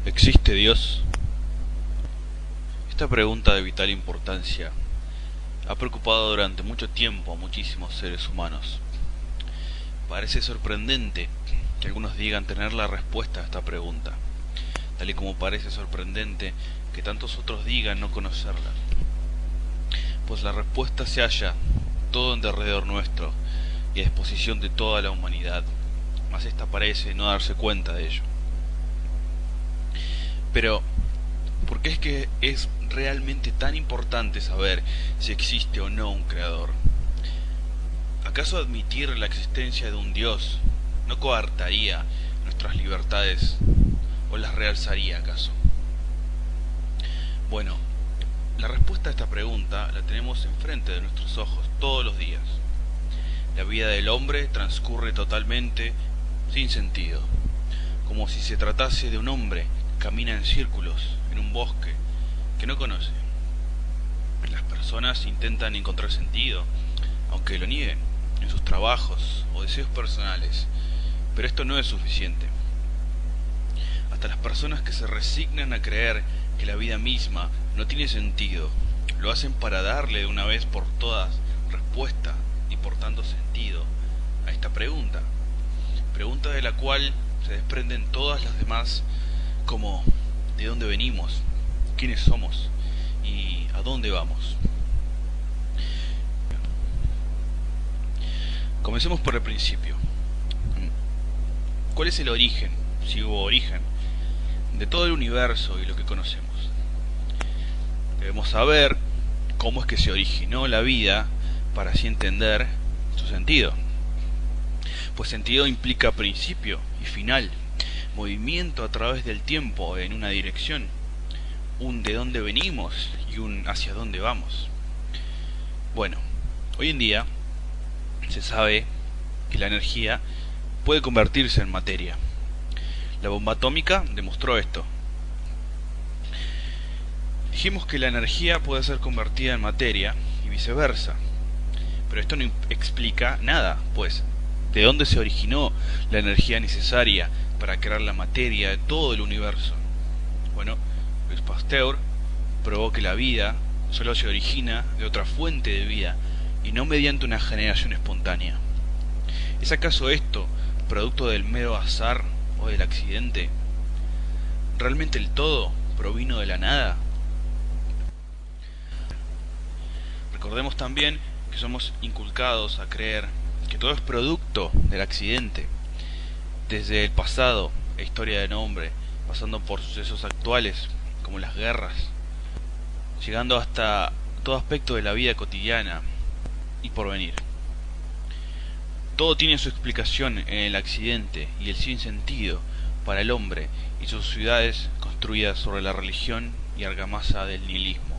¿Existe Dios? Esta pregunta de vital importancia ha preocupado durante mucho tiempo a muchísimos seres humanos. Parece sorprendente que algunos digan tener la respuesta a esta pregunta, tal y como parece sorprendente que tantos otros digan no conocerla, pues la respuesta se halla todo en derredor nuestro y a disposición de toda la humanidad, mas ésta parece no darse cuenta de ello. Pero, ¿por qué es que es realmente tan importante saber si existe o no un creador? ¿Acaso admitir la existencia de un Dios no coartaría nuestras libertades o las realzaría acaso? Bueno, la respuesta a esta pregunta la tenemos enfrente de nuestros ojos todos los días. La vida del hombre transcurre totalmente sin sentido, como si se tratase de un hombre que camina en círculos en un bosque que no conoce. Las personas intentan encontrar sentido, aunque lo nieguen, en sus trabajos o deseos personales, pero esto no es suficiente. Hasta las personas que se resignan a creer que la vida misma no tiene sentido, lo hacen para darle de una vez por todas respuesta y por tanto sentido a esta pregunta de la cual se desprenden todas las demás, como ¿de dónde venimos? ¿Quiénes somos? ¿Y a dónde vamos? Comencemos por el principio. ¿Cuál es el origen, si hubo origen, de todo el universo y lo que conocemos? Debemos saber cómo es que se originó la vida para así entender su sentido. Pues sentido implica principio y final, movimiento a través del tiempo en una dirección, un de dónde venimos y un hacia dónde vamos. Bueno, hoy en día se sabe que la energía puede convertirse en materia. La bomba atómica demostró esto. Dijimos que la energía puede ser convertida en materia y viceversa, pero esto no explica nada, pues ¿de dónde se originó la energía necesaria para crear la materia de todo el universo? Bueno, Louis Pasteur probó que la vida solo se origina de otra fuente de vida y no mediante una generación espontánea. ¿Es acaso esto producto del mero azar o del accidente? ¿Realmente el todo provino de la nada? Recordemos también que somos inculcados a creer que todo es producto del accidente, desde el pasado e historia del hombre, pasando por sucesos actuales como las guerras, llegando hasta todo aspecto de la vida cotidiana y por venir. Todo tiene su explicación en el accidente y el sinsentido para el hombre y sus ciudades construidas sobre la religión y argamasa del nihilismo.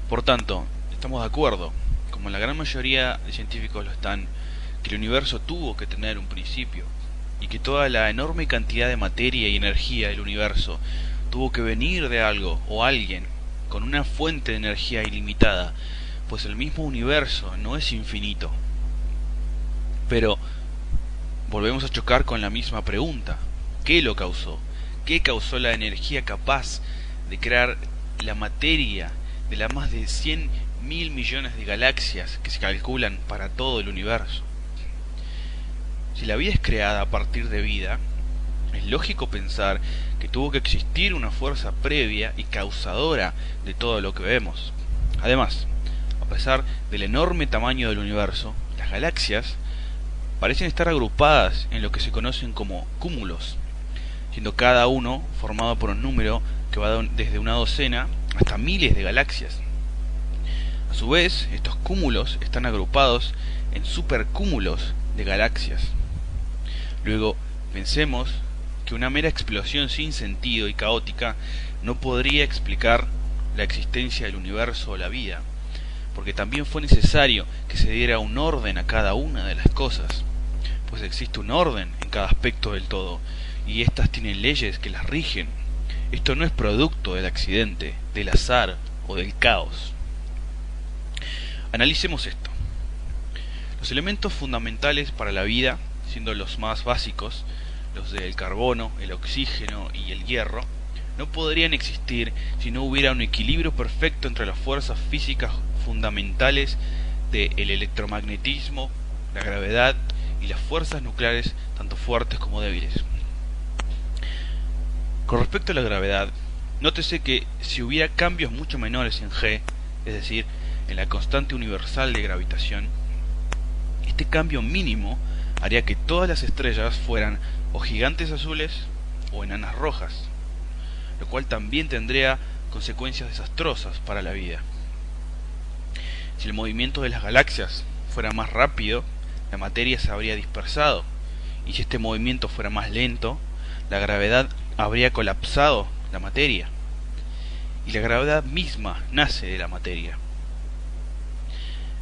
Por tanto, estamos de acuerdo, como la gran mayoría de científicos lo están, que el universo tuvo que tener un principio y que toda la enorme cantidad de materia y energía del universo tuvo que venir de algo o alguien con una fuente de energía ilimitada, pues el mismo universo no es infinito. Pero volvemos a chocar con la misma pregunta: ¿qué lo causó? ¿Qué causó la energía capaz de crear la materia de las más de 100.000 millones de galaxias que se calculan para todo el universo? Si la vida es creada a partir de vida, es lógico pensar que tuvo que existir una fuerza previa y causadora de todo lo que vemos. Además, a pesar del enorme tamaño del universo, las galaxias parecen estar agrupadas en lo que se conocen como cúmulos, siendo cada uno formado por un número que va desde una docena hasta miles de galaxias. A su vez, estos cúmulos están agrupados en supercúmulos de galaxias. Luego, pensemos que una mera explosión sin sentido y caótica no podría explicar la existencia del universo o la vida, porque también fue necesario que se diera un orden a cada una de las cosas, pues existe un orden en cada aspecto del todo, y éstas tienen leyes que las rigen. Esto no es producto del accidente, del azar o del caos. Analicemos esto. Los elementos fundamentales para la vida, siendo los más básicos, los del carbono, el oxígeno y el hierro, no podrían existir si no hubiera un equilibrio perfecto entre las fuerzas físicas fundamentales del electromagnetismo, la gravedad y las fuerzas nucleares, tanto fuertes como débiles. Con respecto a la gravedad, nótese que si hubiera cambios mucho menores en G, es decir, en la constante universal de gravitación, este cambio mínimo haría que todas las estrellas fueran o gigantes azules o enanas rojas, lo cual también tendría consecuencias desastrosas para la vida. Si el movimiento de las galaxias fuera más rápido, la materia se habría dispersado, y si este movimiento fuera más lento, la gravedad habría colapsado la materia, y la gravedad misma nace de la materia.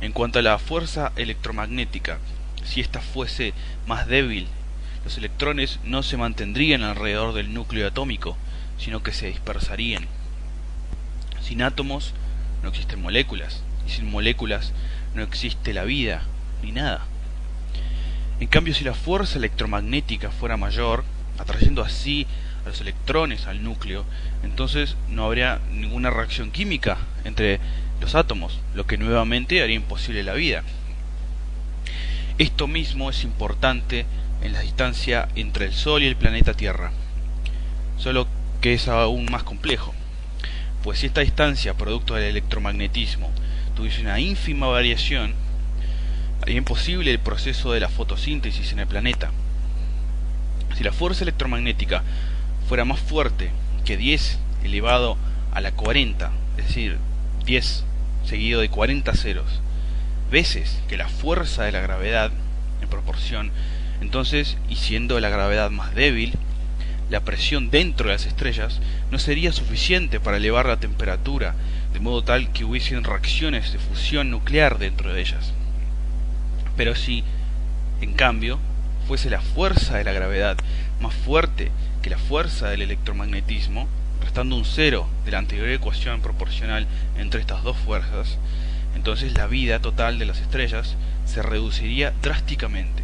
En cuanto a la fuerza electromagnética, si ésta fuese más débil, los electrones no se mantendrían alrededor del núcleo atómico, sino que se dispersarían. Sin átomos no existen moléculas, y sin moléculas no existe la vida, ni nada. En cambio, si la fuerza electromagnética fuera mayor, atrayendo así a los electrones al núcleo, entonces no habría ninguna reacción química entre los átomos, lo que nuevamente haría imposible la vida. Esto mismo es importante en la distancia entre el Sol y el planeta Tierra, solo que es aún más complejo, pues si esta distancia, producto del electromagnetismo, tuviese una ínfima variación, haría imposible el proceso de la fotosíntesis en el planeta. Si la fuerza electromagnética fuera más fuerte que 10 elevado a la 40, es decir, 10 seguido de 40 ceros, veces que la fuerza de la gravedad en proporción, entonces, y siendo la gravedad más débil, la presión dentro de las estrellas no sería suficiente para elevar la temperatura, de modo tal que hubiesen reacciones de fusión nuclear dentro de ellas. Pero si, en cambio, fuese la fuerza de la gravedad más fuerte que la fuerza del electromagnetismo, restando un cero de la anterior ecuación proporcional entre estas dos fuerzas, entonces la vida total de las estrellas se reduciría drásticamente.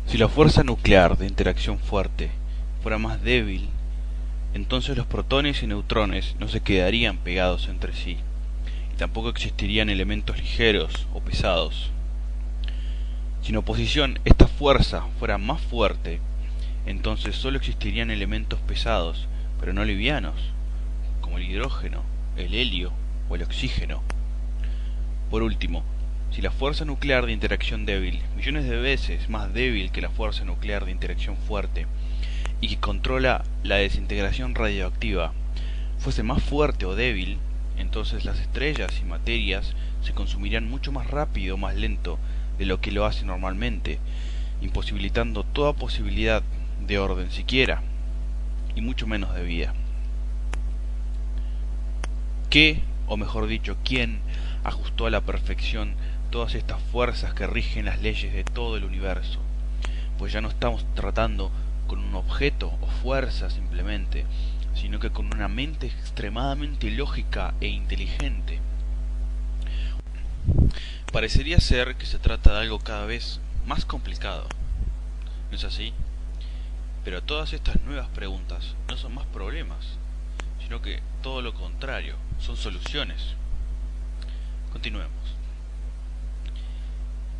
Si la fuerza nuclear de interacción fuerte fuera más débil, entonces los protones y neutrones no se quedarían pegados entre sí, y tampoco existirían elementos ligeros o pesados. Si en oposición esta fuerza fuera más fuerte, entonces solo existirían elementos pesados, pero no livianos, como el hidrógeno, el helio o el oxígeno. Por último, si la fuerza nuclear de interacción débil, millones de veces más débil que la fuerza nuclear de interacción fuerte, y que controla la desintegración radioactiva, fuese más fuerte o débil, entonces las estrellas y materias se consumirían mucho más rápido o más lento de lo que lo hace normalmente, imposibilitando toda posibilidad de orden siquiera, y mucho menos de vida. ¿Qué, o mejor dicho, quién ajustó a la perfección todas estas fuerzas que rigen las leyes de todo el universo? Pues ya no estamos tratando con un objeto o fuerza simplemente, sino que con una mente extremadamente lógica e inteligente. Parecería ser que se trata de algo cada vez más complicado, ¿no es así? Pero todas estas nuevas preguntas no son más problemas, sino que todo lo contrario, son soluciones. Continuemos.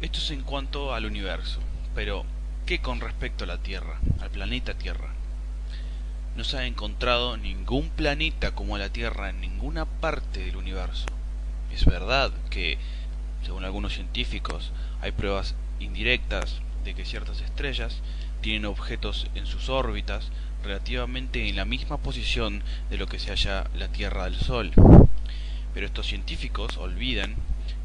Esto es en cuanto al universo, pero ¿qué con respecto a la Tierra, al planeta Tierra? No se ha encontrado ningún planeta como la Tierra en ninguna parte del universo. Es verdad que, según algunos científicos, hay pruebas indirectas de que ciertas estrellas tienen objetos en sus órbitas relativamente en la misma posición de lo que se halla la Tierra del Sol. Pero estos científicos olvidan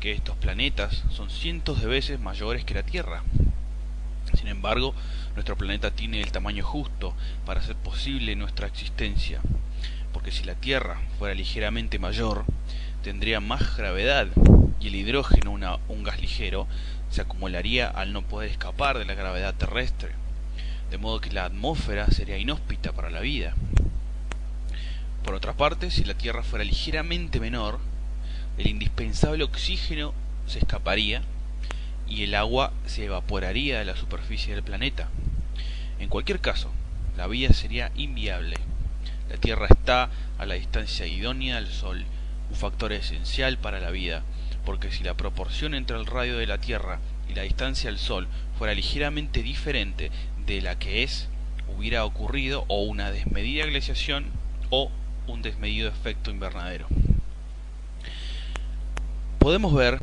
que estos planetas son cientos de veces mayores que la Tierra. Sin embargo, nuestro planeta tiene el tamaño justo para hacer posible nuestra existencia, porque si la Tierra fuera ligeramente mayor, tendría más gravedad, y el hidrógeno, un gas ligero, se acumularía al no poder escapar de la gravedad terrestre, de modo que la atmósfera sería inhóspita para la vida. Por otra parte, si la Tierra fuera ligeramente menor, el indispensable oxígeno se escaparía y el agua se evaporaría de la superficie del planeta. En cualquier caso, la vida sería inviable. La Tierra está a la distancia idónea del Sol, un factor esencial para la vida, porque si la proporción entre el radio de la Tierra y la distancia al Sol fuera ligeramente diferente de la que es, hubiera ocurrido o una desmedida glaciación o un desmedido efecto invernadero. Podemos ver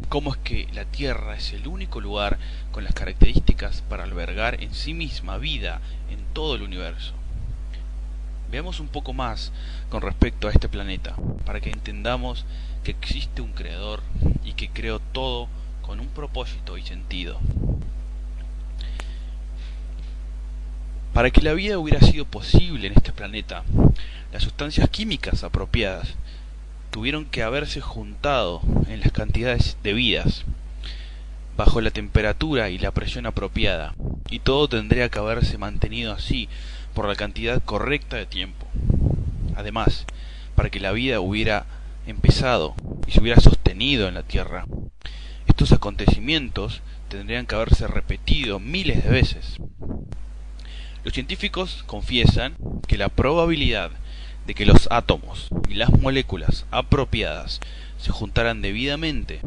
cómo es que la Tierra es el único lugar con las características para albergar en sí misma vida en todo el universo. Veamos un poco más con respecto a este planeta, para que entendamos que existe un creador y que creó todo con un propósito y sentido. Para que la vida hubiera sido posible en este planeta, las sustancias químicas apropiadas tuvieron que haberse juntado en las cantidades debidas, bajo la temperatura y la presión apropiada, y todo tendría que haberse mantenido así por la cantidad correcta de tiempo. Además, para que la vida hubiera empezado y se hubiera sostenido en la Tierra, estos acontecimientos tendrían que haberse repetido miles de veces. Los científicos confiesan que la probabilidad de que los átomos y las moléculas apropiadas se juntaran debidamente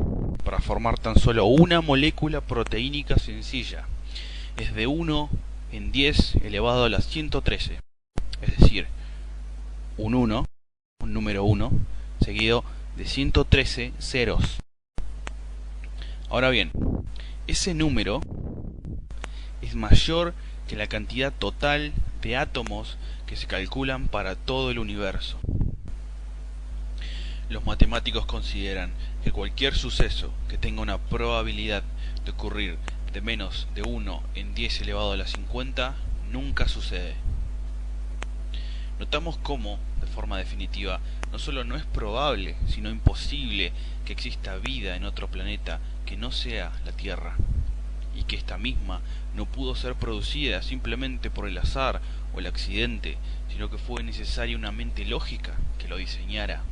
para formar tan solo una molécula proteínica sencilla es de 1 en 10 elevado a la 113, es decir, un número 1, seguido de 113 ceros. Ahora bien, ese número es mayor que la cantidad total de átomos que se calculan para todo el universo. Los matemáticos consideran que cualquier suceso que tenga una probabilidad de ocurrir de menos de 1 en 10 elevado a la 50 nunca sucede. Notamos cómo, de forma definitiva, no solo no es probable, sino imposible que exista vida en otro planeta que no sea la Tierra, y que esta misma no pudo ser producida simplemente por el azar o el accidente, sino que fue necesaria una mente lógica que lo diseñara.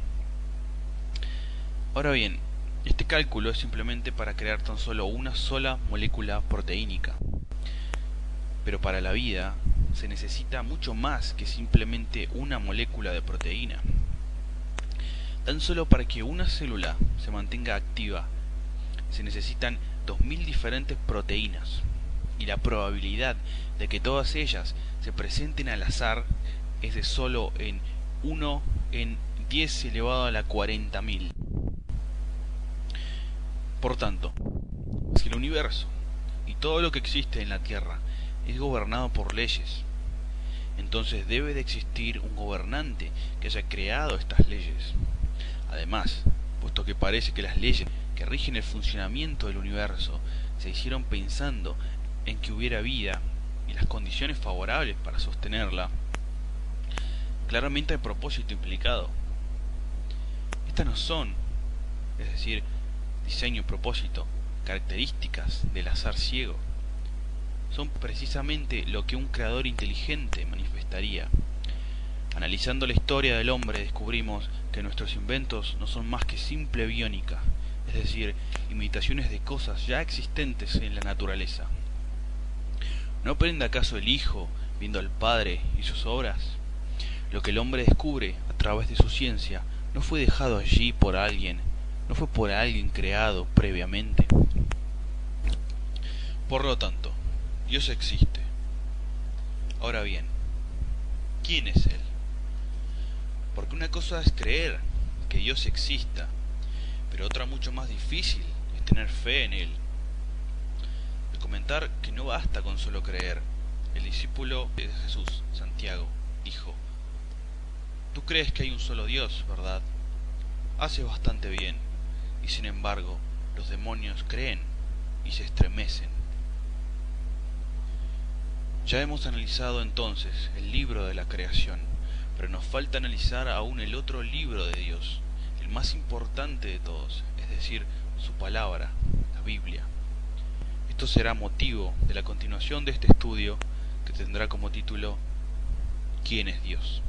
Ahora bien, este cálculo es simplemente para crear tan solo una sola molécula proteínica. Pero para la vida se necesita mucho más que simplemente una molécula de proteína. Tan solo para que una célula se mantenga activa se necesitan 2000 diferentes proteínas, y la probabilidad de que todas ellas se presenten al azar es de solo en 1 en 10 elevado a la 40.000. Por tanto, si el universo y todo lo que existe en la Tierra es gobernado por leyes, entonces debe de existir un gobernante que haya creado estas leyes. Además, puesto que parece que las leyes que rigen el funcionamiento del universo se hicieron pensando en que hubiera vida y las condiciones favorables para sostenerla, claramente hay propósito implicado. Estas no son, es decir, diseño y propósito, características del azar ciego. Son precisamente lo que un creador inteligente manifestaría. Analizando la historia del hombre descubrimos que nuestros inventos no son más que simple biónica, es decir, imitaciones de cosas ya existentes en la naturaleza. ¿No aprende acaso el Hijo viendo al Padre y sus obras? Lo que el hombre descubre a través de su ciencia no fue dejado allí por alguien, no fue por alguien creado previamente. Por lo tanto, Dios existe. Ahora bien, ¿quién es Él? Porque una cosa es creer que Dios exista, pero otra mucho más difícil es tener fe en Él. Al comentar que no basta con solo creer, el discípulo de Jesús, Santiago, dijo: Tú crees que hay un solo Dios, ¿verdad? Haces bastante bien, y sin embargo, los demonios creen y se estremecen. Ya hemos analizado entonces el libro de la creación, pero nos falta analizar aún el otro libro de Dios, el más importante de todos, es decir, su palabra, la Biblia. Esto será motivo de la continuación de este estudio, que tendrá como título ¿Quién es Dios?